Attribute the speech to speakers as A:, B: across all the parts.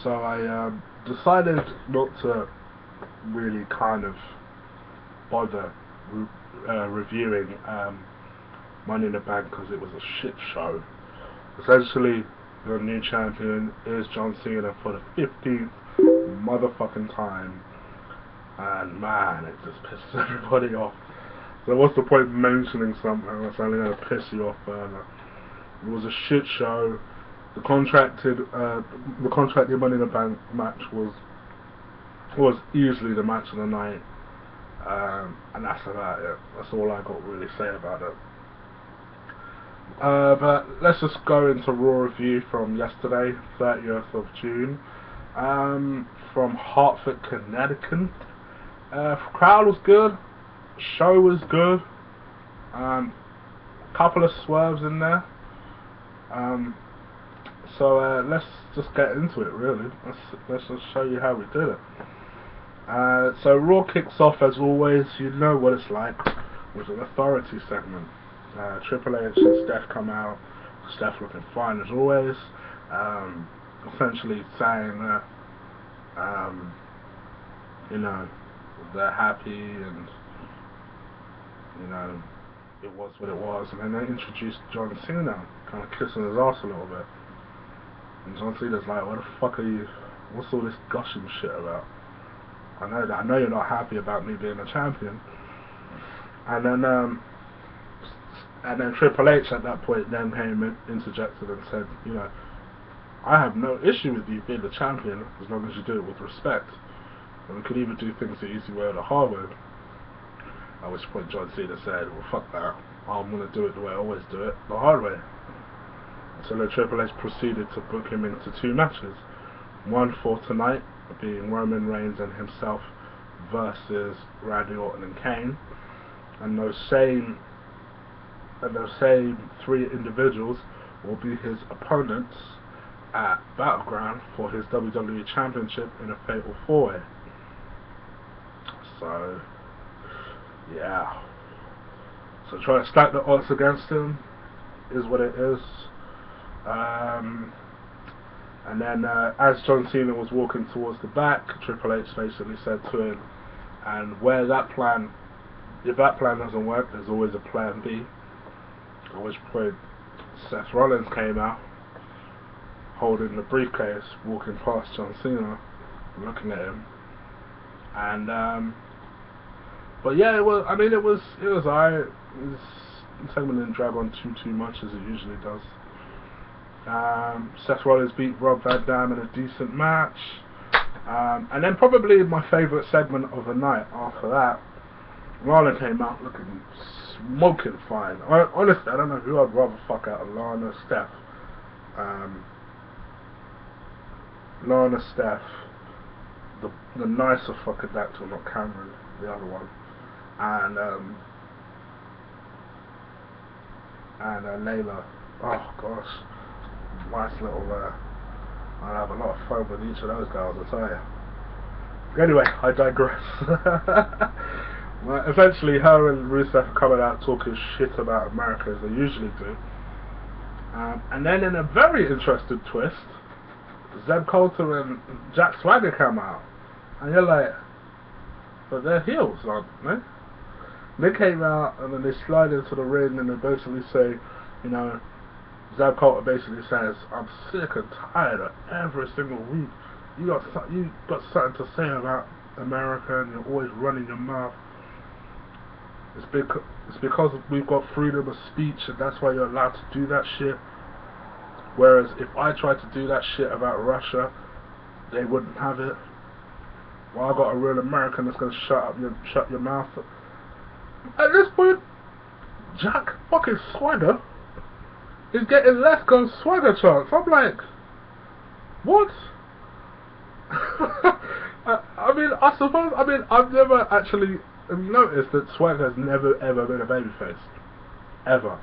A: So I decided not to really kind of bother reviewing Money in the Bank because it was a shit show. Essentially, the new champion is John Cena for the 15th motherfucking time, and man, it just pisses everybody off. So what's the point of mentioning something that's only going to piss you off further? It was a shit show. The contracted Money in the Bank match was easily the match of the night, and that's about it. That's all I got to really say about it. But let's just go into Raw review from yesterday, 30th of June, from Hartford, Connecticut. Crowd was good, show was good, couple of swerves in there. So let's just get into it, really. Let's just show you how we did it. So Raw kicks off as always. You know what it's like with an authority segment. Triple H and Steph come out. Steph looking fine as always. Essentially saying that you know, they're happy and you know it was what it was. And then they introduced John Cena, kind of kissing his ass a little bit. And John Cena's like, what the fuck are you, what's all this gushing shit about? I know you're not happy about me being a champion. And then Triple H at that point then came in, interjected and said, you know, I have no issue with you being the champion as long as you do it with respect. And we could either do things the easy way or the hard way. At which point John Cena said, well fuck that, I'm going to do it the way I always do it, the hard way. So then Triple H proceeded to book him into 2 matches. One for tonight, being Roman Reigns and himself versus Randy Orton and Kane. And those same 3 individuals will be his opponents at Battleground for his WWE Championship in a Fatal 4-Way. So, yeah. So trying to stack the odds against him is what it is. And then as John Cena was walking towards the back, Triple H basically said to him, and where that plan, if that plan doesn't work, there's always a plan B. At which point Seth Rollins came out holding the briefcase, walking past John Cena, looking at him. And but yeah, it was alright. The segment didn't drag on too much as it usually does. Seth Rollins beat Rob Van Dam in a decent match. And then probably my favourite segment of the night after that, Lana came out looking smoking fine. Honestly, I don't know who I'd rather fuck out of Lana, Steph. Lana, Steph, the nicer fucking actor, not Cameron, the other one. And Layla. Oh gosh. Nice little, I'll have a lot of fun with each of those girls, I tell you. Anyway, I digress. Well, essentially, her and Rusev are coming out talking shit about America as they usually do. And then in a very interesting twist, Zeb Coulter and Jack Swagger come out. And you're like, but they're heels, aren't they? They came out and then they slide into the ring and they basically say, you know, Zeb Coulter basically says, I'm sick and tired of every single week. You got something to say about America and you're always running your mouth. It's because we've got freedom of speech and that's why you're allowed to do that shit. Whereas if I tried to do that shit about Russia, they wouldn't have it. Well, I got a real American that's gonna shut your mouth. At this point, Jack fucking Swagger is getting Let's Go Swagger chants. I'm like, what? I've never actually noticed that Swagger has never ever been a babyface. Ever.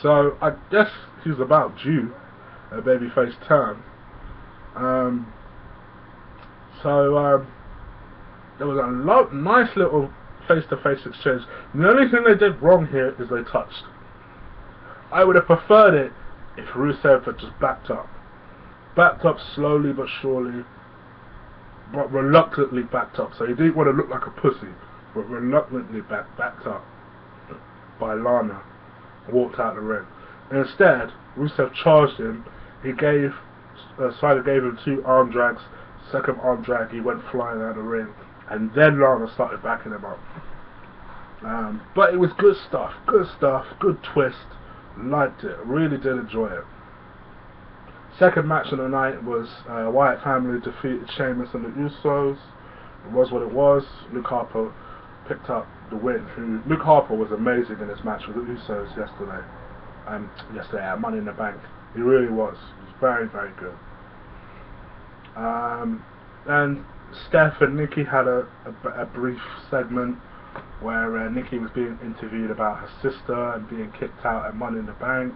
A: So, I guess he's about due a babyface turn. There was a nice little face-to-face exchange. The only thing they did wrong here is they touched. I would have preferred it if Rusev had just backed up. backed up slowly but surely, but reluctantly backed up. So he didn't want to look like a pussy, but reluctantly backed up by Lana, walked out the ring. And instead, Rusev charged him. He gave Slider gave him 2 arm drags. Second arm drag, he went flying out of the ring, and then Lana started backing him up. But it was good stuff, good twist. Liked it, really did enjoy it. Second match of the night was Wyatt family defeated Sheamus and the Usos. It was what it was. Luke Harper picked up the win. Luke Harper was amazing in his match with the Usos yesterday. Yesterday at Money in the Bank. He really was. He was very, very good. And Steph and Nikki had a brief segment where Nikki was being interviewed about her sister and being kicked out at Money in the Bank.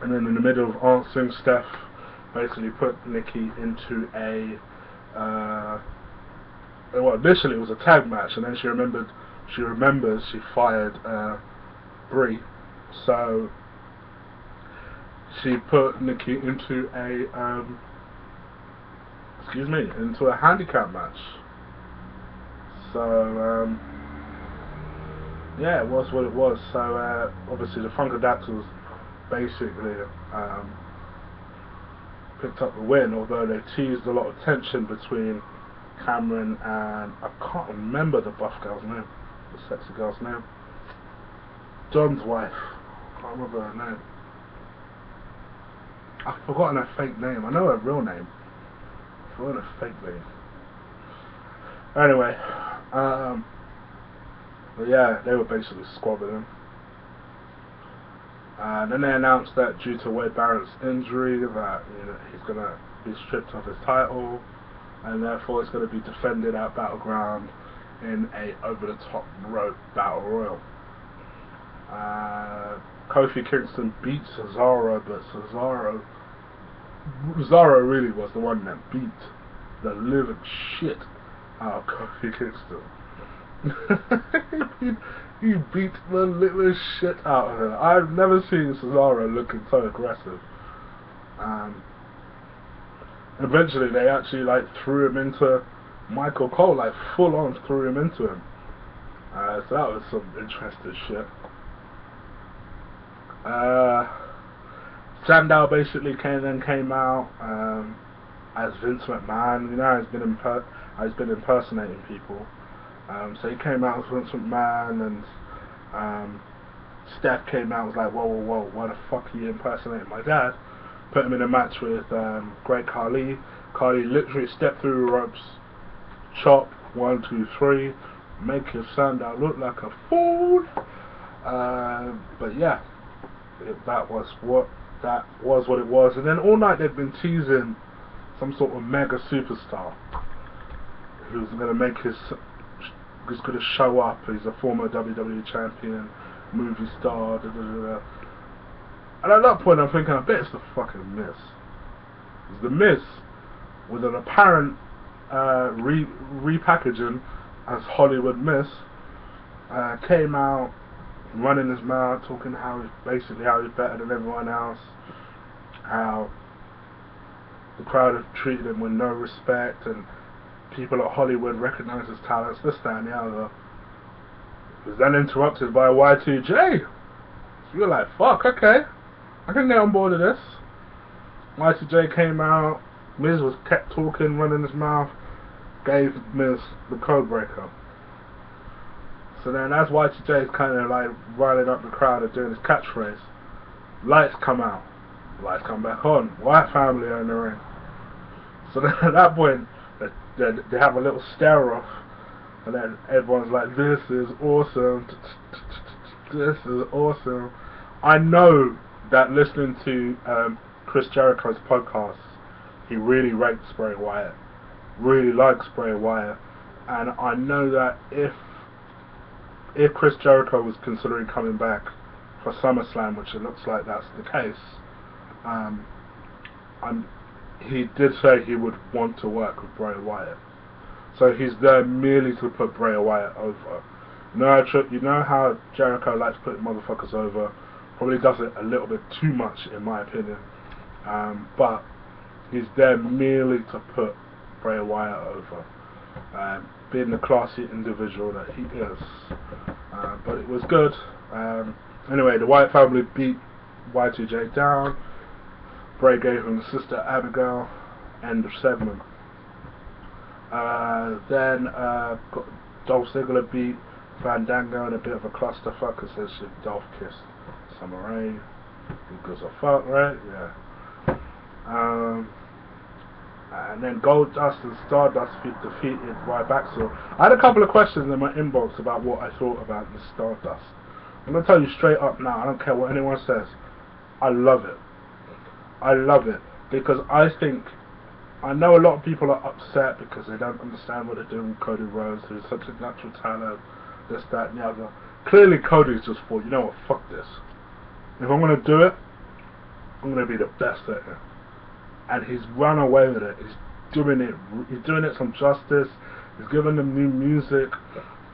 A: And then in the middle of answering, Steph basically put Nikki into a well, initially it was a tag match, and then she remembers she fired Brie, so she put Nikki into a into a handicap match. So yeah, it was what it was. So obviously the Funkadactyls basically picked up the win, although they teased a lot of tension between Cameron and I can't remember the buff girl's name, the sexy girl's name, John's wife. I can't remember her name. I've forgotten her fake name. I know her real name. I've forgotten her fake name. Anyway, but yeah, they were basically squabbling him. Then they announced that due to Wade Barrett's injury, that he's going to be stripped of his title, and therefore it's going to be defended at Battleground in a over-the-top rope battle royal. Kofi Kingston beat Cesaro, but Cesaro really was the one that beat the living shit out of Kofi Kingston. he beat the living shit out of her. I've never seen Cesaro looking so aggressive. Eventually they actually threw him into Michael Cole, full on threw him into him. So that was some interesting shit. Sandow basically came out as Vince McMahon. He's been impersonating people. So he came out as Vince McMahon, and Steph came out and was like, whoa, why the fuck are you impersonating my dad? Put him in a match with Great Khali. Khali literally stepped through the ropes, chop, 1, 2, 3, make his Sandow look like a fool. But yeah, that was what it was. And then all night they've been teasing some sort of mega superstar who's going to show up. He's a former WWE champion, movie star, And at that point I'm thinking, I bet it's the fucking Miz. It's the Miz with an apparent repackaging as Hollywood Miz. Came out running his mouth, talking how he's better than everyone else, how the crowd have treated him with no respect, and people at Hollywood recognize his talents, this, that, and the other. He was then interrupted by Y2J. So you're like, fuck, okay, I can get on board with this. Y2J came out, Miz kept talking, running his mouth, gave Miz the code breaker. So then as Y2J is kind of riling up the crowd and doing his catchphrase, lights come out, lights come back on, Wyatt family are in the ring. So then at that point, they have a little stare off, and then everyone's like, this is awesome, this is awesome. I know that listening to Chris Jericho's podcast, he really rates Bray Wyatt, really likes Bray Wyatt, and I know that if Chris Jericho was considering coming back for SummerSlam, which it looks like that's the case, he did say he would want to work with Bray Wyatt. So he's there merely to put Bray Wyatt over. You know how Jericho likes putting motherfuckers over? Probably does it a little bit too much, in my opinion. but he's there merely to put Bray Wyatt over, being the classy individual that he is. But it was good. Anyway, the Wyatt family beat Y2J down. Bray gave him the sister Abigail. End of segment. Then got Dolph Ziggler beat Fandango in a bit of a clusterfuck, essentially. Dolph kissed Summer Rae. Who gives a fuck, right? Yeah. And then Goldust and Stardust defeated Ryback. I had a couple of questions in my inbox about what I thought about the Stardust. I'm going to tell you straight up now, I don't care what anyone says. I love it. I love it. Because I know a lot of people are upset because they don't understand what they're doing with Cody Rhodes, who's such a natural talent, this, that, and the other. Clearly Cody's just thought, you know what, fuck this. If I'm going to do it, I'm going to be the best at it. And he's run away with it. He's doing it some justice. He's giving them new music.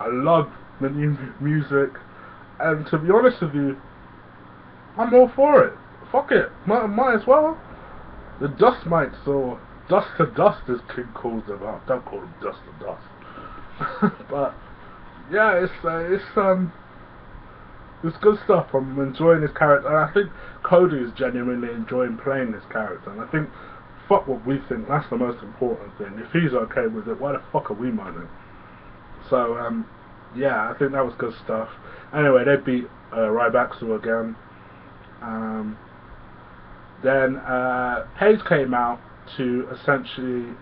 A: I love the new music. And to be honest with you, I'm all for it. Fuck it. Might as well. The Dust Mites, or Dust to Dust as King calls them. Oh, don't call them Dust to Dust. But yeah, it's good stuff. I'm enjoying his character, and I think Cody is genuinely enjoying playing this character. And I think, fuck what we think, that's the most important thing. If he's okay with it, why the fuck are we moaning? So, yeah, I think that was good stuff. Anyway, they beat Ryback again. Then Paige came out to essentially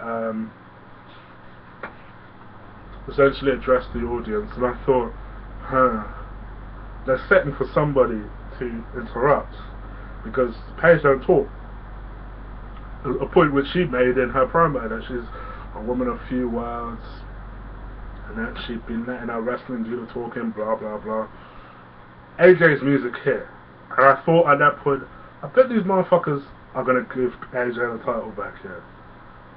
A: address the audience, and I thought, they're setting for somebody to interrupt, because Paige don't talk. A point which she made in her promo, that she's a woman of few words, and that she'd been letting her wrestling do the talking, blah blah blah. AJ's music hit, and I thought at that point, I bet these motherfuckers are gonna give AJ the title back here.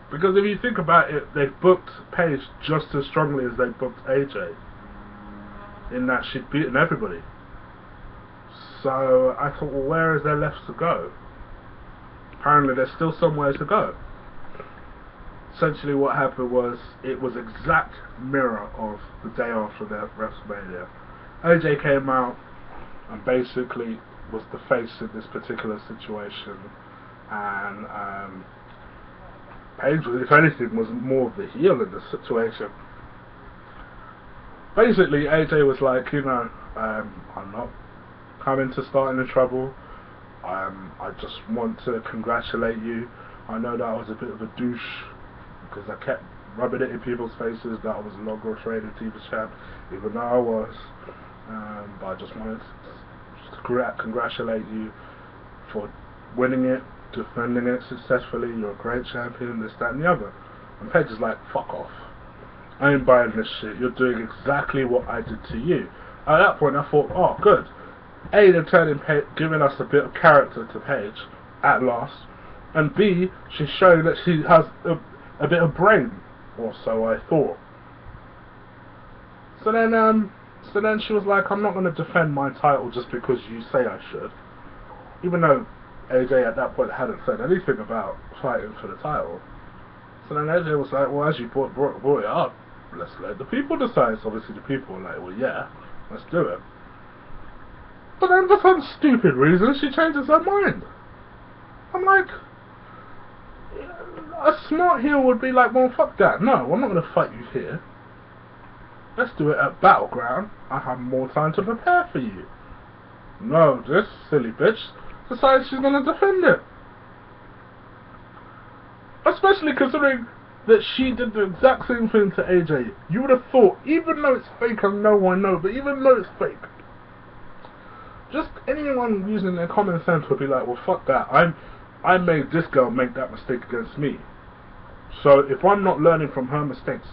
A: Because if you think about it, they've booked Paige just as strongly as they booked AJ, in that she'd beaten everybody. So I thought, well, where is there left to go? Apparently there's still somewhere to go. Essentially what happened was, it was exact mirror of the day after their WrestleMania. AJ came out and basically was the face in this particular situation, and Paige, if anything, was more of the heel in this situation. Basically AJ was like, you know, I'm not coming to start any trouble. I just want to congratulate you. I know that I was a bit of a douche because I kept rubbing it in people's faces that I was a longer traded TV champ, even though I was. But I just wanted to congratulate you for winning it, defending it successfully. You're a great champion, this, that, and the other. And Paige is like, fuck off. I ain't buying this shit. You're doing exactly what I did to you. At that point I thought, oh good. A, they're giving us a bit of character to Paige at last, and B, she's showing that she has a bit of brain, or so I thought. So then she was like, I'm not going to defend my title just because you say I should, even though AJ at that point hadn't said anything about fighting for the title. So then AJ was like, well, as you brought it up, let's let the people decide. So obviously the people were like, well, yeah, let's do it. But then for some stupid reason, she changes her mind. I'm like, a smart heel would be like, well, fuck that. No, I'm not going to fight you here. Let's do it at Battleground. I have more time to prepare for you. No, this silly bitch decides she's going to defend it. Especially considering that she did the exact same thing to AJ. You would have thought, even though it's fake, I know, but even though it's fake, just anyone using their common sense would be like, well, fuck that. I made this girl make that mistake against me. So if I'm not learning from her mistakes,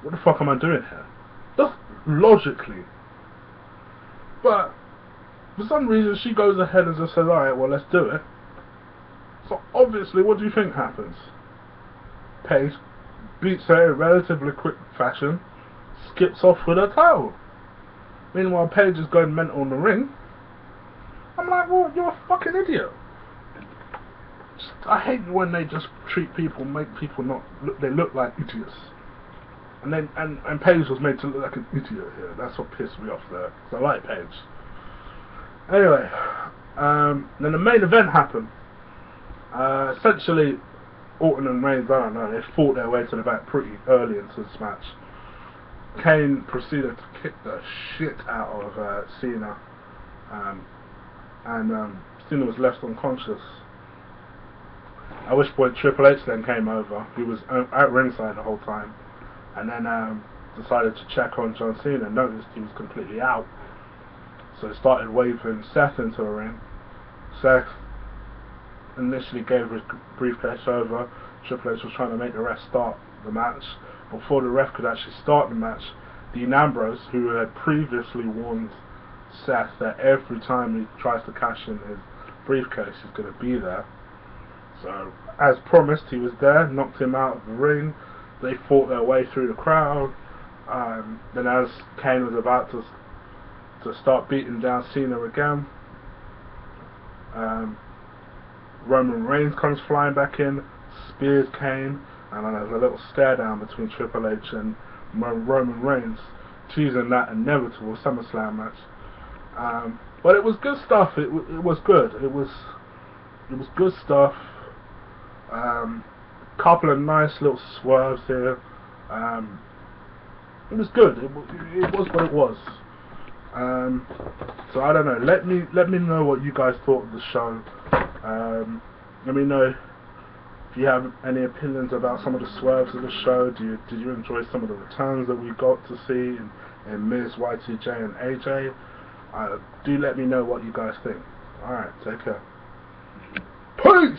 A: what the fuck am I doing here? Just logically. But for some reason she goes ahead and just says, alright, well, let's do it. So obviously, what do you think happens? Paige beats her in relatively quick fashion, skips off with her title. Meanwhile, Paige is going mental in the ring. I'm like, well, you're a fucking idiot. I hate when they just treat people, make people not look, they look like idiots. And then and Paige was made to look like an idiot here. That's what pissed me off there. So I like Paige. Anyway, then the main event happened. Essentially, Orton and Reigns, I don't know, they fought their way to the back pretty early into this match. Kane proceeded to kick the shit out of Cena, and Cena was left unconscious. At which point Triple H then came over. He was at ringside the whole time, and then decided to check on John Cena and noticed he was completely out. So he started waving Seth into the ring. Seth initially gave his briefcase over. Triple H was trying to make the ref start the match. Before the ref could actually start the match, Dean Ambrose, who had previously warned Seth that every time he tries to cash in his briefcase he's going to be there. So, as promised, he was there, knocked him out of the ring. They fought their way through the crowd. Then as Kane was about to start beating down Cena again, Roman Reigns comes flying back in, spears Kane, and then there's a little stare down between Triple H and Roman Reigns, teasing that inevitable SummerSlam match. But it was good stuff. It was good. It was good stuff. Couple of nice little swerves here. It was good. It was what it was. So I don't know. Let me know what you guys thought of the show. Let me know if you have any opinions about some of the swerves of the show. Did you enjoy some of the returns that we got to see in Miz, Y2J, and AJ? Do let me know what you guys think. Alright, take care. Peace!